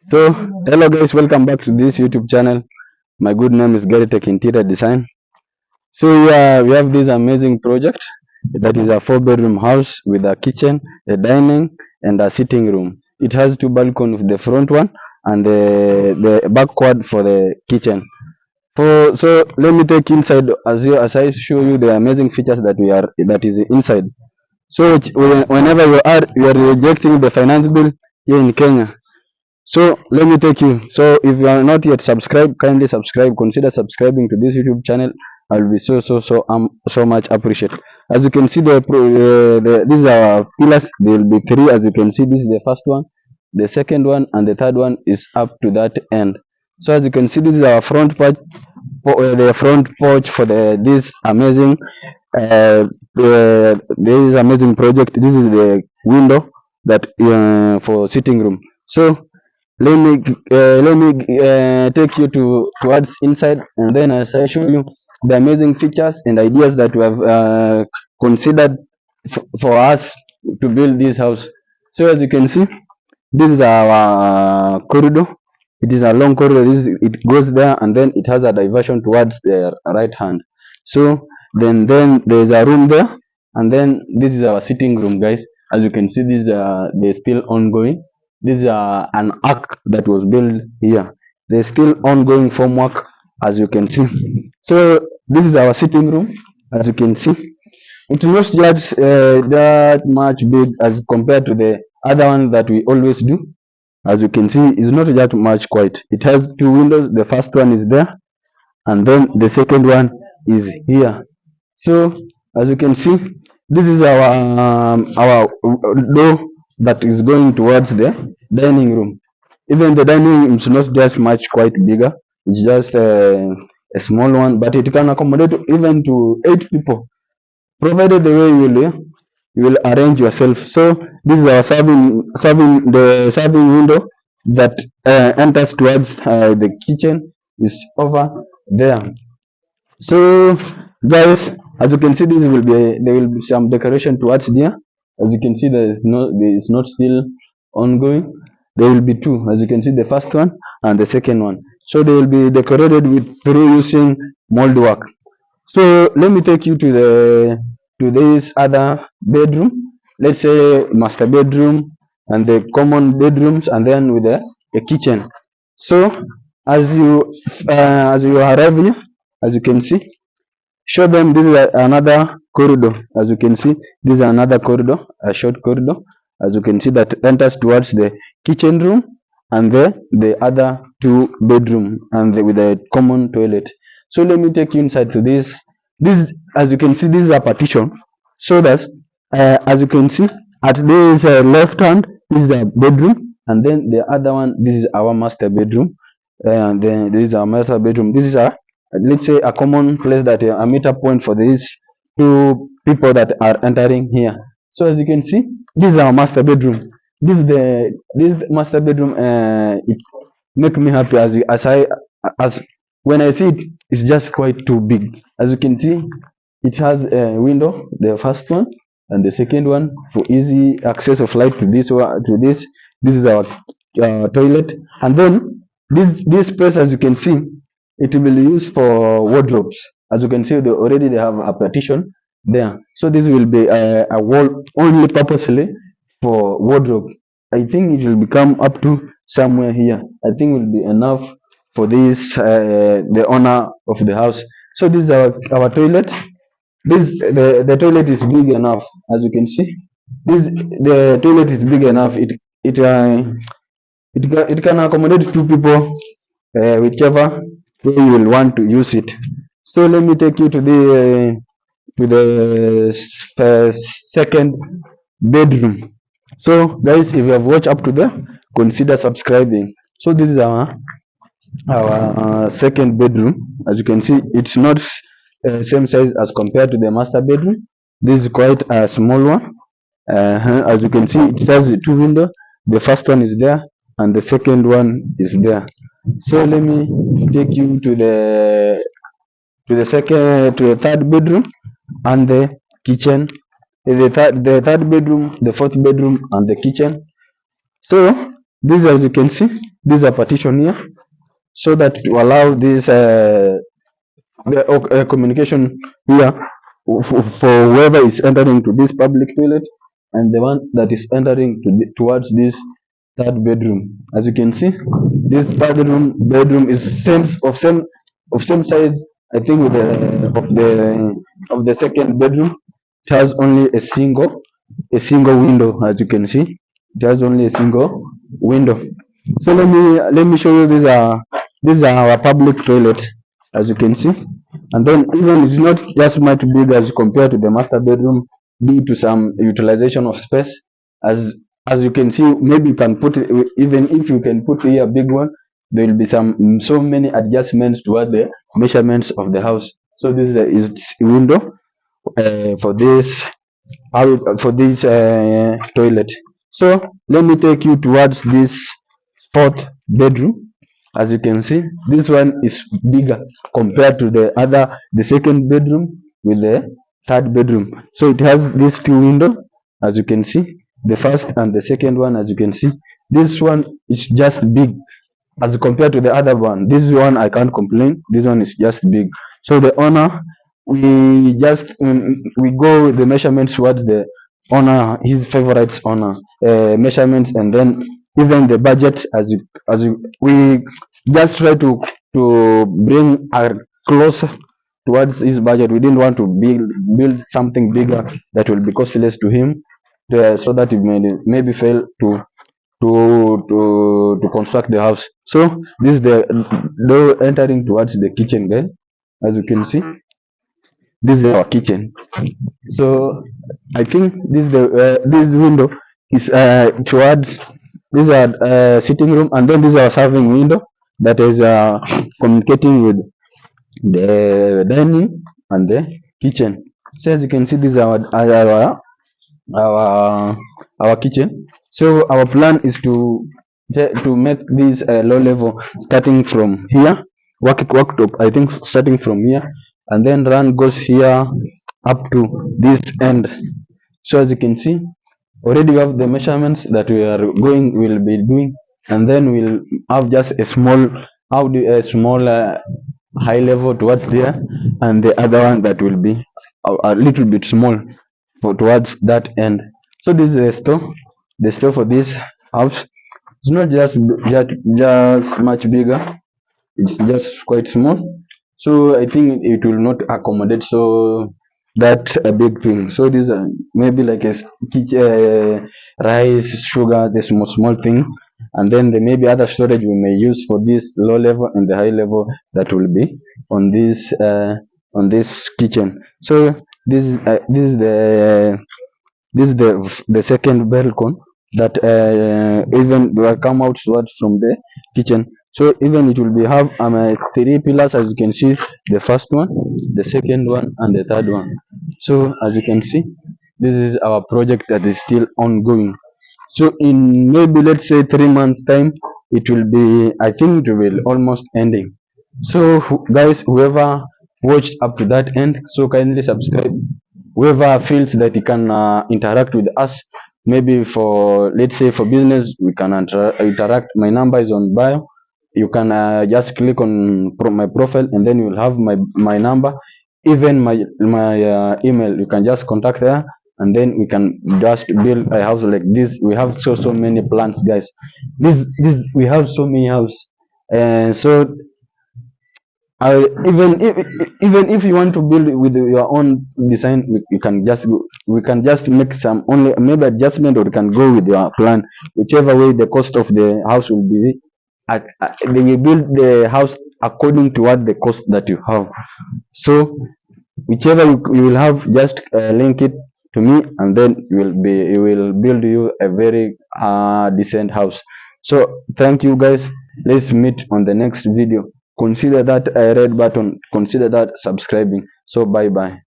So, hello guys, welcome back to this YouTube channel. My good name is Gary Tech Interior Design. So, we have this amazing project that is a four-bedroom house with a kitchen, a dining, and a sitting room. It has two balconies, the front one and the backward for the kitchen. So let me take inside as I show you the amazing features that is inside. So whenever you are rejecting the finance bill here in Kenya, so let me take you. So if you are not yet subscribed, kindly subscribe. Consider subscribing to this YouTube channel. I'll be so much appreciate. As you can see, these are pillars. There will be three. As you can see, this is the first one, the second one, and the third one is up to that end. So as you can see, this is our front porch, the front porch for this amazing this amazing project. This is the window that for sitting room. So let me take you towards inside, and then as I show you the amazing features and ideas that we have considered for us to build this house. So as you can see, this is our corridor. It is a long corridor. It goes there, and then it has a diversion towards the right hand. So then there's a room there, and then this is our sitting room, guys. As you can see, this they're still ongoing. This is an arc that was built here. There's still ongoing formwork, as you can see. So this is our sitting room, as you can see. It's not just that much big as compared to the other one that we always do. As you can see, it's not that much quite. It has two windows. The first one is there, and then the second one is here. So as you can see, this is our door that is going towards the dining room. Even the dining room is not just much quite bigger. It's just a small one, but it can accommodate even to 8 people, provided the way you will arrange yourself. So this is our serving window that enters towards the kitchen is over there. So guys, as you can see, there will be some decoration towards there. As you can see, there is not still ongoing. There will be two. As you can see, the first one and the second one. So they will be decorated with through using mold work. So let me take you to this other bedroom. Let's say master bedroom and the common bedrooms, and then with the kitchen. So as you arrive here, as you can see, show them this is another corridor. As you can see, this is another corridor, a short corridor. As you can see, that enters towards the kitchen room and the other two bedroom and with a common toilet. So let me take you inside to this. This, as you can see, this is a partition. So that as you can see, at this left hand, this is a bedroom, and then the other one, this is our master bedroom, and then this is our master bedroom. This is a, let's say, a common place that a meter point for these two people that are entering here. So as you can see, this is our master bedroom. This master bedroom. It make me happy as when I see it, it's just quite too big. As you can see, it has a window, the first one and the second one for easy access of light to this one. This is our toilet, and then this space, as you can see, it will be used for wardrobes. As you can see, they have a partition there. So this will be a wall only purposely for wardrobe. I think it will become up to somewhere here. I think will be enough for this the owner of the house. So this is our toilet. The toilet is big enough, as you can see. The toilet is big enough. It can accommodate 2 people, whichever way you will want to use it. So let me take you to the second bedroom. So guys, if you have watched up to there, consider subscribing. So this is our second bedroom. As you can see, it's not same size as compared to the master bedroom. This is quite a small one. As you can see, it has two windows. The first one is there and the second one is there. So let me take you to the third bedroom and the kitchen. The third bedroom, the fourth bedroom, and the kitchen. So this, as you can see, This is a partition here, so that to allow this communication here for whoever is entering to this public toilet and the one that is entering towards this third bedroom. As you can see, this bedroom is same size, I think, with the second bedroom. It has only a single window. As you can see, it has only a single window. So let me show you. These are our public toilet, as you can see. And then even it's not just much big as compared to the master bedroom due to some utilization of space. As you can see, maybe you can put it, even if you can put here a big one, there will be so many adjustments toward the measurements of the house. So this is window for this toilet. So let me take you towards this fourth bedroom. As you can see, this one is bigger compared to the second bedroom with the third bedroom. So it has these two windows, as you can see, the first and the second one. As you can see, this one is just big as compared to the other one. This one I can't complain, this one is just big. So the owner, we go with the measurements towards the owner, his favorites owner measurements, and then even the budget. We just try to bring our closer towards his budget. We didn't want to build something bigger that will be costless to him, so that it may maybe fail to construct the house. So this is the door entering towards the kitchen guys. As you can see, this is our kitchen. So I think this window is towards this is our sitting room, and then this is our serving window that is communicating with the dining and the kitchen. So as you can see, this is our our kitchen. So our plan is to make this low level, starting from here, worktop, I think, starting from here, and then run goes here up to this end. So as you can see, already we have the measurements that will be doing, and then we'll have just a small high level towards there, and the other one that will be a little bit small towards that end. So this is the store for this house. It's not just much bigger, it's just quite small. So I think it will not accommodate so that a big thing. So these are maybe like rice, sugar, the small thing, and then there may be other storage we may use for this low level and the high level that will be on this kitchen. So this is the second balcony that even will come out towards from the kitchen. So even it will be have three pillars, as you can see, the first one, the second one, and the third one. So as you can see, this is our project that is still ongoing. So in maybe, let's say, 3 months time, it will be, I think it will almost ending. So guys, whoever watched up to that end, so kindly subscribe. Whoever feels that he can interact with us, maybe for, let's say, for business, we can interact. My number is on bio. You can just click on my profile, and then you'll have my number, even my email. You can just contact there, and then we can just build a house like this. We have so many plans, guys. This we have so many houses, and so even if you want to build with your own design, we can just make some only maybe adjustment, or you can go with your plan, whichever way the cost of the house will be. They will build the house according to what the cost that you have. So whichever you will have, just link it to me, and then you will build you a very decent house. So thank you guys. Let's meet on the next video. Consider that red button, consider that subscribing. So bye bye.